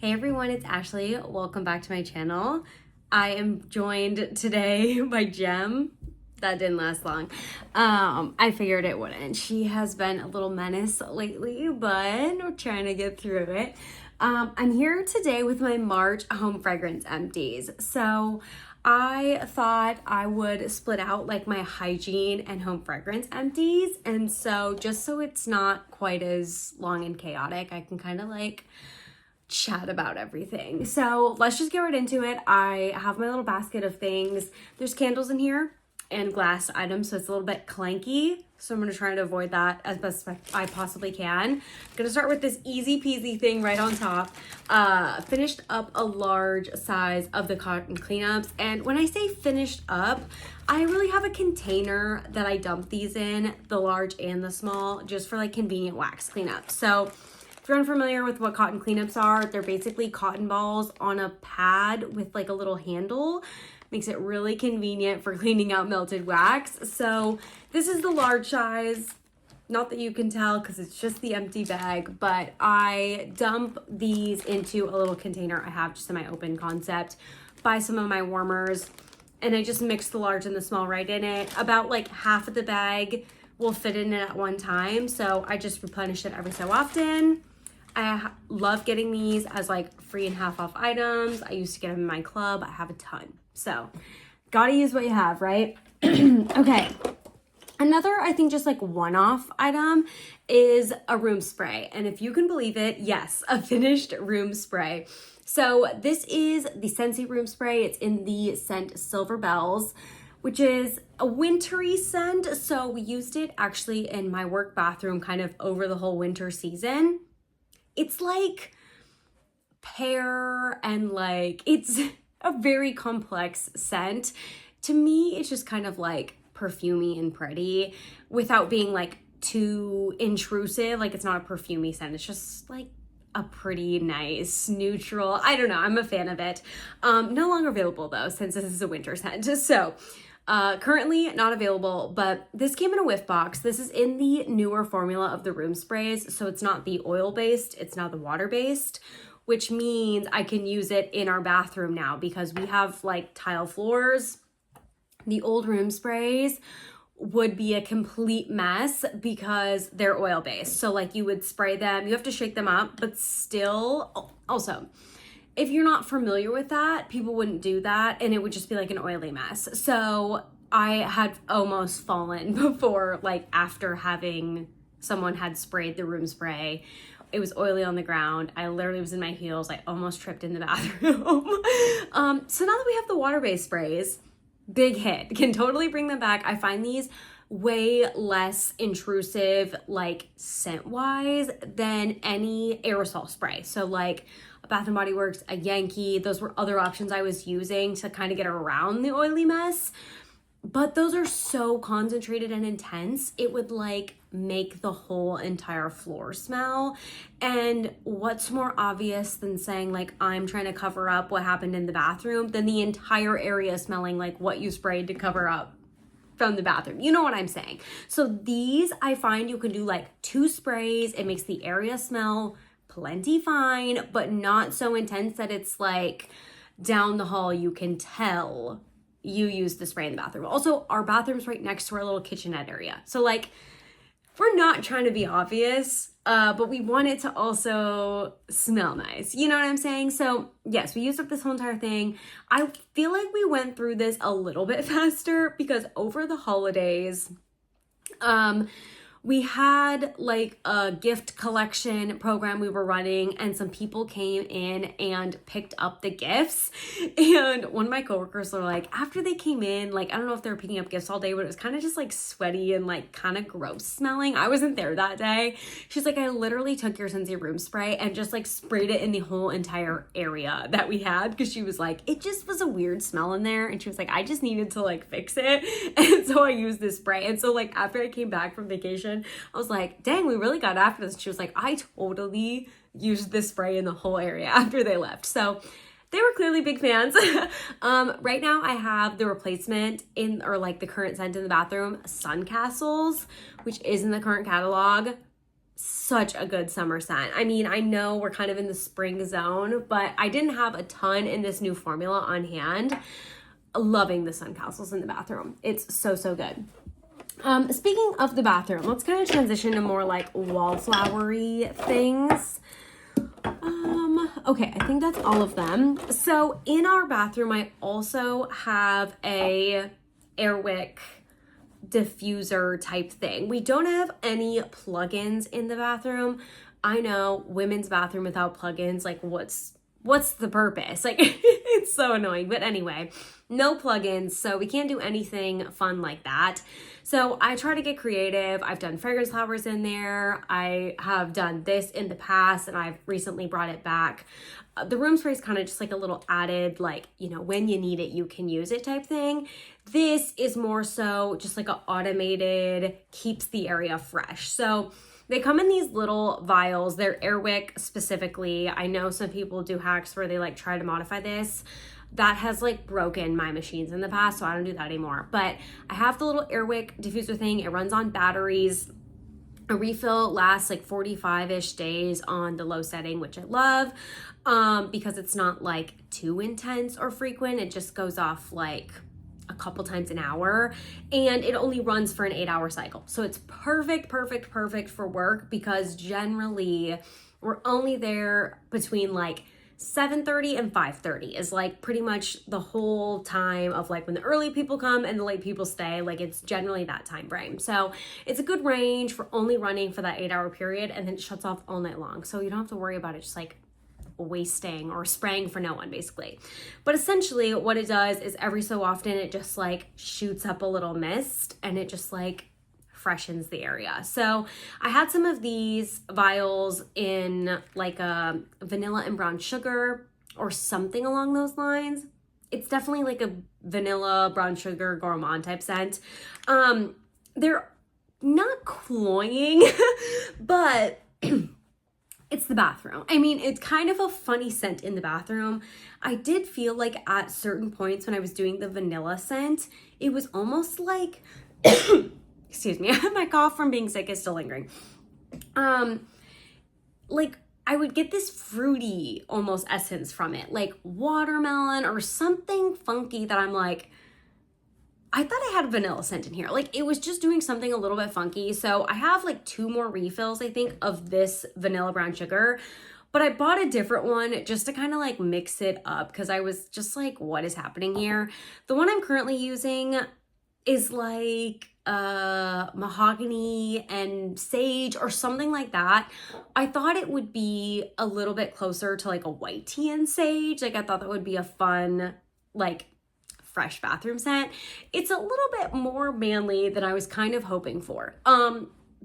Hey everyone, it's Ashley. Welcome back to my channel. I am joined today by Jem. That didn't last long. I figured it wouldn't. She has been a little menace lately, but we're trying to get through it. I'm here today with my March home fragrance empties. So I thought I would split out like my hygiene and home fragrance empties. And so just so it's not quite as long and chaotic, I can kind of like chat about everything. So let's just get right into it. I have my little basket of things. There's candles in here and glass items, so it's a little bit clanky. So I'm gonna try to avoid that as best I possibly can. I'm gonna start with this easy peasy thing right on top. Finished up a large size of the cotton cleanups. And when I say finished up, I really have a container that I dump these in, the large and the small, just for like convenient wax cleanup. So if you're unfamiliar with what cotton cleanups are, they're basically cotton balls on a pad with like a little handle. Makes it really convenient for cleaning out melted wax. So this is the large size. Not that you can tell because it's just the empty bag, but I dump these into a little container I have just in my open concept. Buy some of my warmers and I just mix the large and the small right in it. About like half of the bag will fit in it at one time. So I just replenish it every so often. I love getting these as like free and half off items. I used to get them in my club. I have a ton. So gotta use what you have, right? Okay. Another, I think just like one-off item is a room spray. And if you can believe it, yes, a finished room spray. So this is the Scentsy room spray. It's in the scent Silver Bells, which is a wintry scent. So we used it actually in my work bathroom kind of over the whole winter season. It's like pear and like, it's a very complex scent. To me, it's just kind of like perfumey and pretty without being like too intrusive. Like it's not a perfumey scent. It's just like a pretty nice neutral. I don't know. I'm a fan of it. No longer available though, since this is a winter scent. So currently not available, but this came in a whiff box. This is in the newer formula of the room sprays. So it's not the oil based, it's now the water based, which means I can use it in our bathroom now because we have like tile floors. The old room sprays would be a complete mess because they're oil based. So like you would spray them, you have to shake them up, but still also, if you're not familiar with that, people wouldn't do that and it would just be like an oily mess. So I had almost fallen before, like after having someone had sprayed the room spray. It was oily on the ground. I literally was in my heels. I almost tripped in the bathroom. So now that we have the water-based sprays, big hit. Can totally bring them back. I find these way less intrusive, like scent-wise, than any aerosol spray. So like a Bath & Body Works, a Yankee, those were other options I was using to kind of get around the oily mess. But those are so concentrated and intense, it would like make the whole entire floor smell. And what's more obvious than saying like, I'm trying to cover up what happened in the bathroom than the entire area smelling like what you sprayed to cover up from the bathroom. You know what I'm saying? So these, I find you can do like 2 sprays. It makes the area smell plenty fine, but not so intense that it's like down the hall you can tell you use the spray in the bathroom. Also, our bathroom's right next to our little kitchenette area. So like, we're not trying to be obvious, but we want it to also smell nice. You know what I'm saying? So yes, we used up this whole entire thing. I feel like we went through this a little bit faster because over the holidays, we had like a gift collection program we were running and some people came in and picked up the gifts. And one of my coworkers were like, after they came in, like, I don't know if they were picking up gifts all day, but it was kind of just like sweaty and like kind of gross smelling. I wasn't there that day. She's like, I literally took your Scentsy room spray and just like sprayed it in the whole entire area that we had because she was like, it just was a weird smell in there. And she was like, I just needed to like fix it. And so I used this spray. And so like after I came back from vacation, I was like, dang, we really got after this. She was like, I totally used this spray in the whole area after they left. So they were clearly big fans. Right now I have the replacement or like the current scent in the bathroom, Sun Castles, which is in the current catalog. such a good summer scent. I mean, I know we're kind of in the spring zone, but I didn't have a ton in this new formula on hand. Loving the sun castles in the bathroom. It's so, so good. Speaking of the bathroom, let's kind of transition to more like wallflowery things. Okay, I think that's all of them. So in our bathroom, I also have a Airwick diffuser type thing. We don't have any plugins in the bathroom. I know, women's bathroom without plugins, like what's the purpose? Like it's so annoying. But anyway, no plugins, so we can't do anything fun like that. So I try to get creative. I've done fragrance flowers in there. I have done this in the past, and I've recently brought it back. The room spray is kind of just like a little added, like, you know, when you need it, you can use it type thing. This is more so just like an automated, keeps the area fresh. So they come in these little vials. They're Airwick specifically. I know some people do hacks where they like try to modify this. That has like broken my machines in the past, so I don't do that anymore. But I have the little Airwick diffuser thing. It runs on batteries. A refill lasts like 45-ish days on the low setting, which I love, because it's not like too intense or frequent. It just goes off like a couple times an hour, and it only runs for an 8-hour cycle. So it's perfect for work, because generally we're only there between like 7:30 and 5:30 is like pretty much the whole time of like when the early people come and the late people stay. Like it's generally that time frame. So it's a good range for only running for that 8-hour period, and then it shuts off all night long. So you don't have to worry about it just like wasting or spraying for no one, basically. But essentially what it does is every so often it just like shoots up a little mist, and it just like freshens the area. So I had some of these vials in like a vanilla and brown sugar or something along those lines. It's definitely like a vanilla brown sugar gourmand type scent. They're not cloying, but it's the bathroom. I mean, it's kind of a funny scent in the bathroom. I did feel like at certain points when I was doing the vanilla scent, it was almost like excuse me, my cough from being sick is still lingering. Like I would get this fruity almost essence from it, like watermelon or something funky that I'm like, I thought I had vanilla scent in here. Like it was just doing something a little bit funky. So I have like 2 more refills, I think, of this vanilla brown sugar, but I bought a different one just to kind of like mix it up, because I was just like, what is happening here? The one I'm currently using is like mahogany and sage or something like that. I thought it would be a little bit closer to like a white tea and sage. Like I thought that would be a fun, like fresh bathroom scent. It's a little bit more manly than I was kind of hoping for.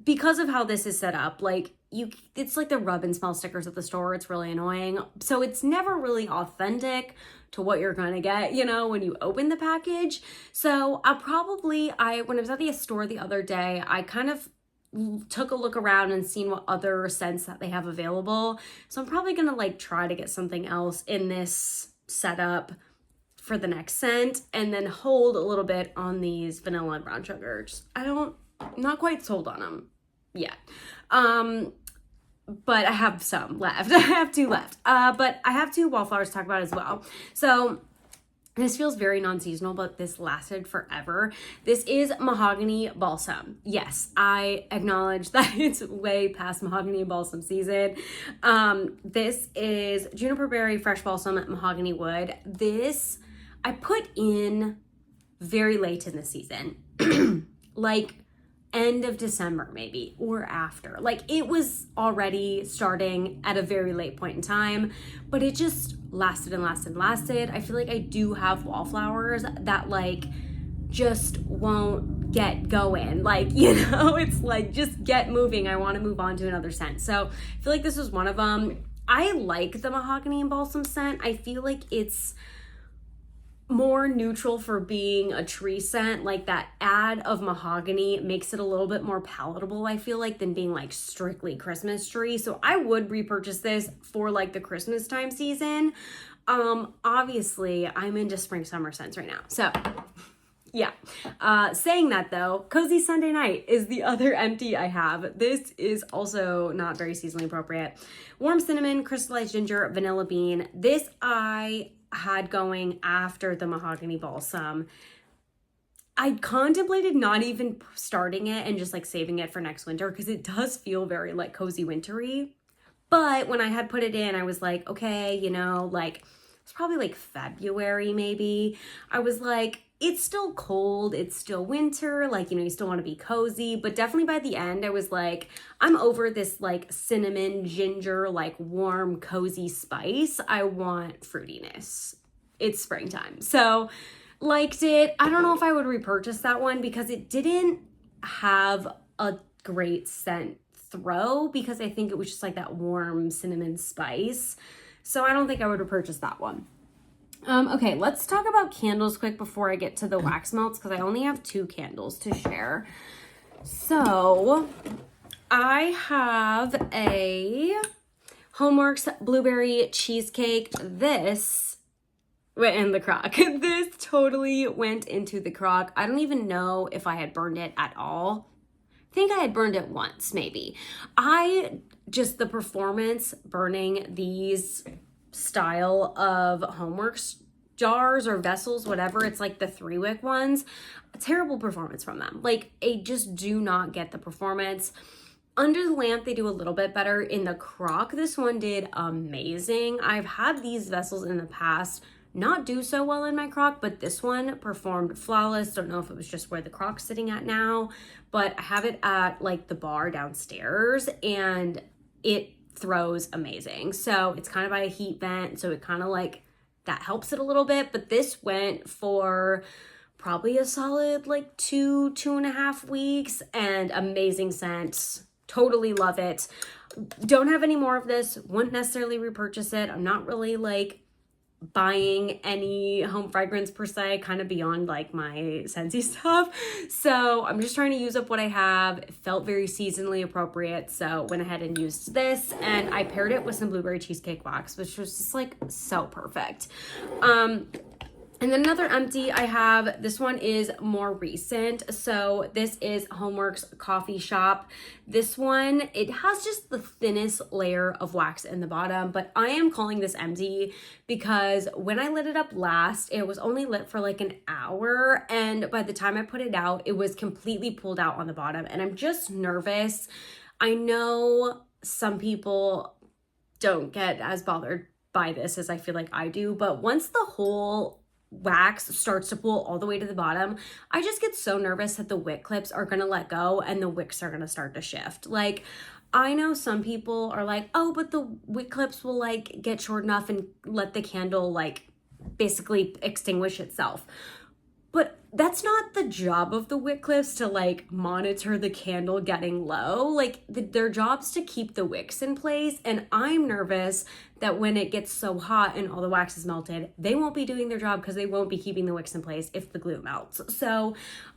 Because of how this is set up, like it's like the rub and smell stickers at the store. It's really annoying. So it's never really authentic to what you're gonna get, you know, when you open the package. So when I was at the store the other day, I kind of took a look around and seen what other scents that they have available. So I'm probably gonna like try to get something else in this setup for the next scent, and then hold a little bit on these vanilla and brown sugars. I'm not quite sold on them yet. But I have some left. I have 2 left. But I have 2 wallflowers to talk about as well. So this feels very non-seasonal, but this lasted forever. This is Mahogany Balsam. Yes, I acknowledge that it's way past Mahogany and Balsam season. This is Juniper Berry Fresh Balsam Mahogany Wood. This I put in very late in the season. Like end of December maybe, or after. Like it was already starting at a very late point in time, but it just lasted and lasted and lasted. I feel like I do have wallflowers that like just won't get going. Like, you know, it's like, just get moving. I want to move on to another scent. So I feel like this was one of them. I like the Mahogany and Balsam scent. I feel like it's more neutral for being a tree scent. Like that add of mahogany makes it a little bit more palatable, I feel like, than being like strictly Christmas tree. So I would repurchase this for like the Christmas time season. Obviously I'm into spring summer scents right now. So Yeah. Saying that though, Cozy Sunday Night is the other empty I have. This is also not very seasonally appropriate. Warm cinnamon, crystallized ginger, vanilla bean. This I had going after the mahogany balsam. I contemplated not even starting it and just like saving it for next winter because it does feel very like cozy wintry. But when I had put it in, I was like, okay, you know, like it's probably like February maybe. I was like, it's still cold, it's still winter, like, you know, you still want to be cozy, but definitely by the end, I was like, I'm over this like cinnamon, ginger, like warm, cozy spice. I want fruitiness. It's springtime. So liked it. I don't know if I would repurchase that one because it didn't have a great scent throw because I think it was just like that warm cinnamon spice. So I don't think I would repurchase that one. Okay, let's talk about candles quick before I get to the wax melts because I only have 2 candles to share. So I have a Homeworks Blueberry Cheesecake. This went in the crock. This totally went into the crock. I don't even know if I had burned it at all. I think I had burned it once, maybe. The performance burning these style of Homeworks jars or vessels, whatever, it's like the 3-wick ones, a terrible performance from them. Like, I just do not get the performance. Under the lamp, they do a little bit better. In the crock, this one did amazing. I've had these vessels in the past not do so well in my crock, but this one performed flawless. Don't know if it was just where the crock's sitting at now, but I have it at like the bar downstairs and it throws amazing. So it's kind of by a heat vent, so it kind of like that helps it a little bit, but this went for probably a solid like 2.5 weeks and amazing scent. Totally love it. Don't have any more of this. Wouldn't necessarily repurchase it. I'm not really like buying any home fragrance per se, kind of beyond like my Scentsy stuff. So I'm just trying to use up what I have. It felt very seasonally appropriate. So went ahead and used this and I paired it with some blueberry cheesecake wax, which was just like so perfect. And then another empty I have, this one is more recent. So this is Homeworks Coffee Shop. This one, it has just the thinnest layer of wax in the bottom, but I am calling this empty because when I lit it up last, it was only lit for like an hour. And by the time I put it out, it was completely pulled out on the bottom. And I'm just nervous. I know some people don't get as bothered by this as I feel like I do, but once the whole wax starts to pull all the way to the bottom, I just get so nervous that the wick clips are gonna let go and the wicks are gonna start to shift. Like, I know some people are like, oh, but the wick clips will like get short enough and let the candle like basically extinguish itself. But that's not the job of the wick clips to like monitor the candle getting low. Like their job's to keep the wicks in place. And I'm nervous that when it gets so hot and all the wax is melted, they won't be doing their job because they won't be keeping the wicks in place if the glue melts. So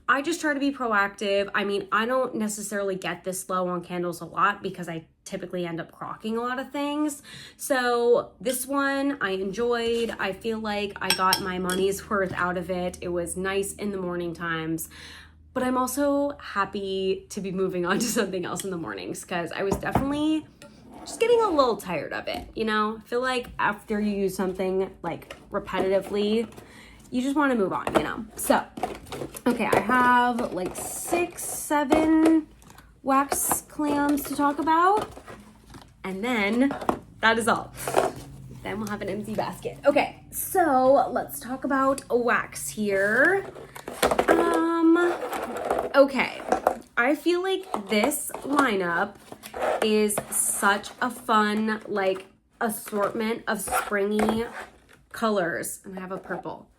I just try to be proactive. I mean, I don't necessarily get this low on candles a lot because I typically end up crocking a lot of things. So this one I enjoyed. I feel like I got my money's worth out of it. It was nice in the morning times, but I'm also happy to be moving on to something else in the mornings because I was definitely just getting a little tired of it. You know, I feel like after you use something like repetitively, you just want to move on, you know? So, okay, I have like 6-7 wax clams to talk about. And then that is all. Then we'll have an empty basket. Okay, so let's talk about wax here. Okay, I feel like this lineup is such a fun, like, assortment of springy colors. And I have a purple.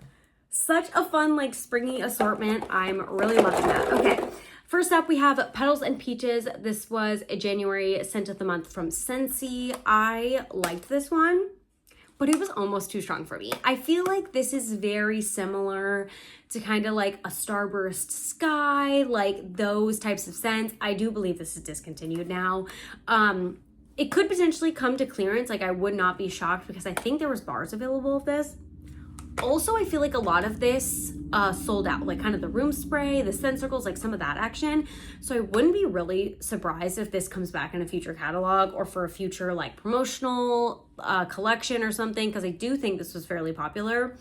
Such a fun, like, springy assortment. I'm really loving that. Okay, first up, we have Petals and Peaches. This was a January scent of the month from Scentsy. I liked this one, but it was almost too strong for me. I feel like this is very similar to kind of like a Starburst Sky, like those types of scents. I do believe this is discontinued now. It could potentially come to clearance. Like, I would not be shocked because I think there was bars available of this. Also, I feel like a lot of this sold out, like kind of the room spray, the scent circles, like some of that action. So I wouldn't be really surprised if this comes back in a future catalog or for a future like promotional collection or something, because I do think this was fairly popular.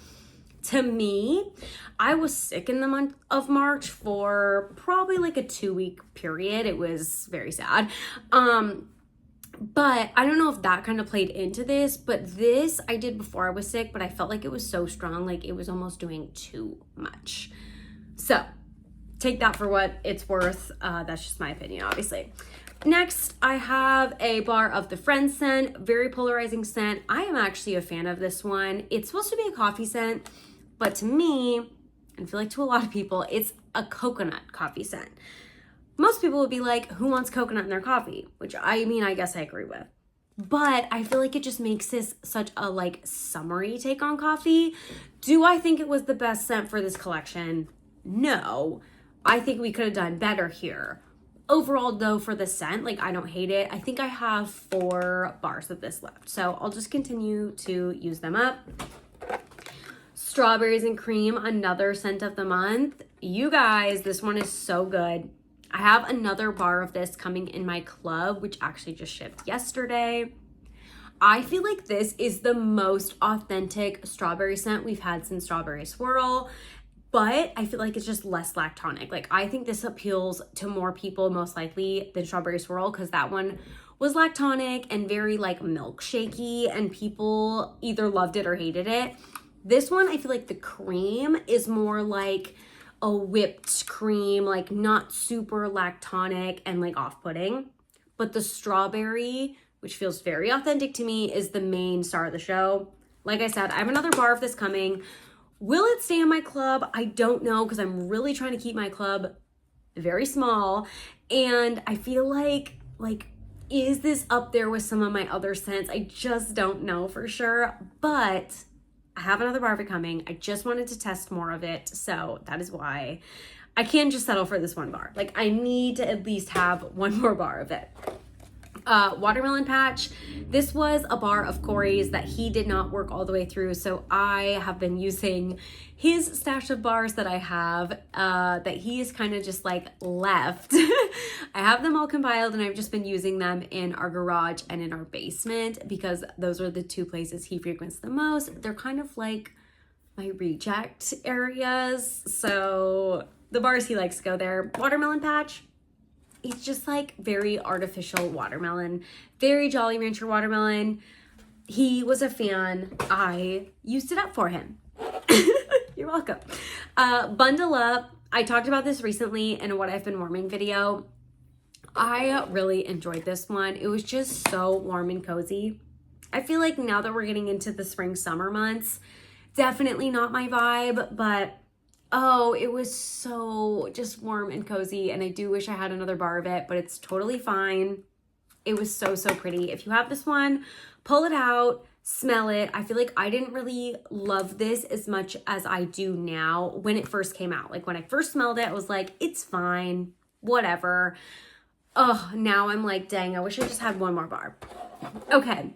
To me, I was sick in the month of March for probably like a 2-week period. It was very sad. But I don't know if that kind of played into this, but this I did before I was sick, but I felt like it was so strong, like it was almost doing too much. So take that for what it's worth. That's just my opinion, obviously. Next, I have a bar of the Friends scent, very polarizing scent. I am actually a fan of this one. It's supposed to be a coffee scent, but to me, and I feel like to a lot of people, it's a coconut coffee scent. Most people would be like, who wants coconut in their coffee? Which I mean, I guess I agree with. But I feel like it just makes this such a like summery take on coffee. Do I think it was the best scent for this collection? No. I think we could have done better here. Overall though, for the scent, like I don't hate it. I think I have 4 bars of this left. So I'll just continue to use them up. Strawberries and Cream, another scent of the month. You guys, this one is so good. I have another bar of this coming in my club, which actually just shipped yesterday. I feel like this is the most authentic strawberry scent we've had since Strawberry Swirl, but I feel like it's just less lactonic. Like I think this appeals to more people most likely than Strawberry Swirl, because that one was lactonic and very like milkshakey and people either loved it or hated it. This one, I feel like the cream is more like a whipped cream, like not super lactonic and like off-putting. But the strawberry, which feels very authentic to me, is the main star of the show. Like I said, I have another bar of this coming. Will it stay in my club? I don't know, because I'm really trying to keep my club very small. And I feel like, is this up there with some of my other scents? I just don't know for sure, but I have another bar of it coming. I just wanted to test more of it, so that is why I can't just settle for this one bar. Like I need to at least have one more bar of it. Watermelon Patch. This was a bar of Corey's that he did not work all the way through, so I have been using his stash of bars that I have that he's kind of just like left. I have them all compiled and I've just been using them in our garage and in our basement because those are the 2 places he frequents the most. They're kind of like my reject areas, so the bars he likes to go there. Watermelon Patch. It's just like very artificial watermelon, very Jolly Rancher watermelon. He was a fan. I used it up for him. You're welcome. Bundle Up. I talked about this recently in a What I've Been Warming video. I really enjoyed this one. It was just so warm and cozy. I feel like now that we're getting into the spring summer months, definitely not my vibe, but oh, it was so just warm and cozy, and I do wish I had another bar of it, but it's totally fine. It was so, so pretty. If you have this one, pull it out, smell it. I feel like I didn't really love this as much as I do now when it first came out. Like when I first smelled it, I was like, it's fine, whatever. Oh, now I'm like, dang, I wish I just had one more bar. Okay.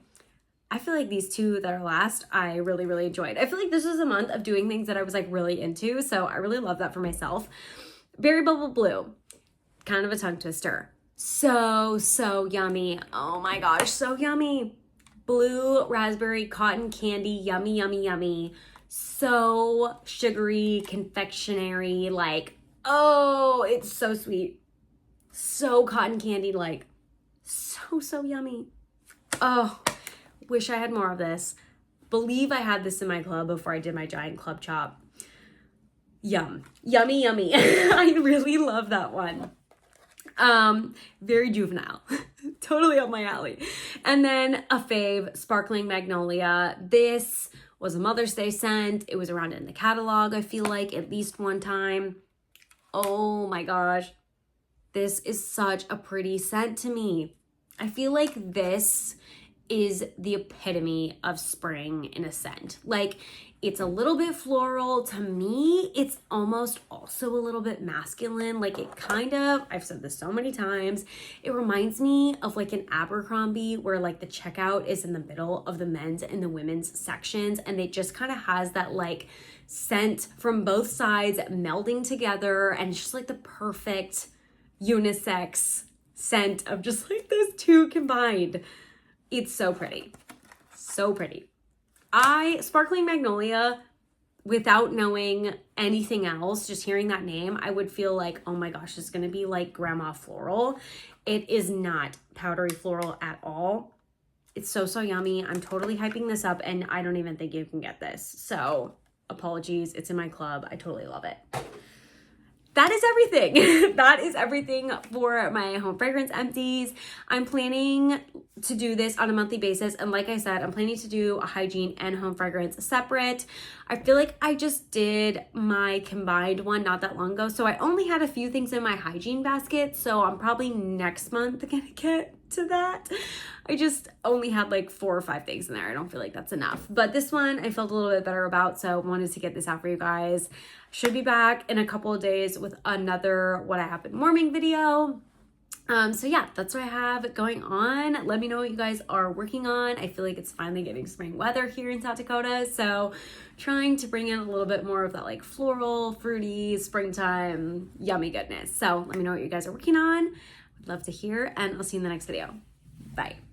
I feel like these 2 that are last, I really, really enjoyed. I feel like this was a month of doing things that I was like really into, so I really love that for myself. Berry Bubble Blue, kind of a tongue twister. So, so yummy. Oh my gosh, so yummy. Blue raspberry cotton candy, yummy, yummy, yummy. So sugary, confectionery, like, oh, it's so sweet. So cotton candy, like, so, so yummy. Oh, wish I had more of this. Believe I had this in my club before I did my giant club chop. Yum. Yummy, yummy. I really love that one. Very juvenile. Totally up my alley. And then a fave, Sparkling Magnolia. This was a Mother's Day scent. It was around in the catalog, I feel like, at least one time. Oh my gosh. This is such a pretty scent to me. I feel like this is the epitome of spring in a scent. Like, it's a little bit floral. To me, it's almost also a little bit masculine. Like, it kind of, I've said this so many times, it reminds me of like an Abercrombie where like the checkout is in the middle of the men's and the women's sections, and it just kind of has that like scent from both sides melding together, and it's just like the perfect unisex scent of just like those two combined. It's so pretty. So pretty. Sparkling Magnolia, without knowing anything else, just hearing that name, I would feel like, oh my gosh, it's gonna be like grandma floral. It is not powdery floral at all. It's so, so yummy. I'm totally hyping this up, and I don't even think you can get this. So apologies, it's in my club. I totally love it. That is everything. That is everything for my home fragrance empties. I'm planning to do this on a monthly basis. And like I said, I'm planning to do a hygiene and home fragrance separate. I feel like I just did my combined one not that long ago. So I only had a few things in my hygiene basket. So I'm probably next month gonna get to that. I just only had like 4 or 5 things in there. I don't feel like that's enough. But this one I felt a little bit better about. So I wanted to get this out for you guys. Should be back in a couple of days with another What I Have Been Warming video. So yeah, that's what I have going on. Let me know what you guys are working on. I feel like it's finally getting spring weather here in South Dakota. So trying to bring in a little bit more of that like floral, fruity, springtime, yummy goodness. So let me know what you guys are working on. I'd love to hear, and I'll see you in the next video. Bye.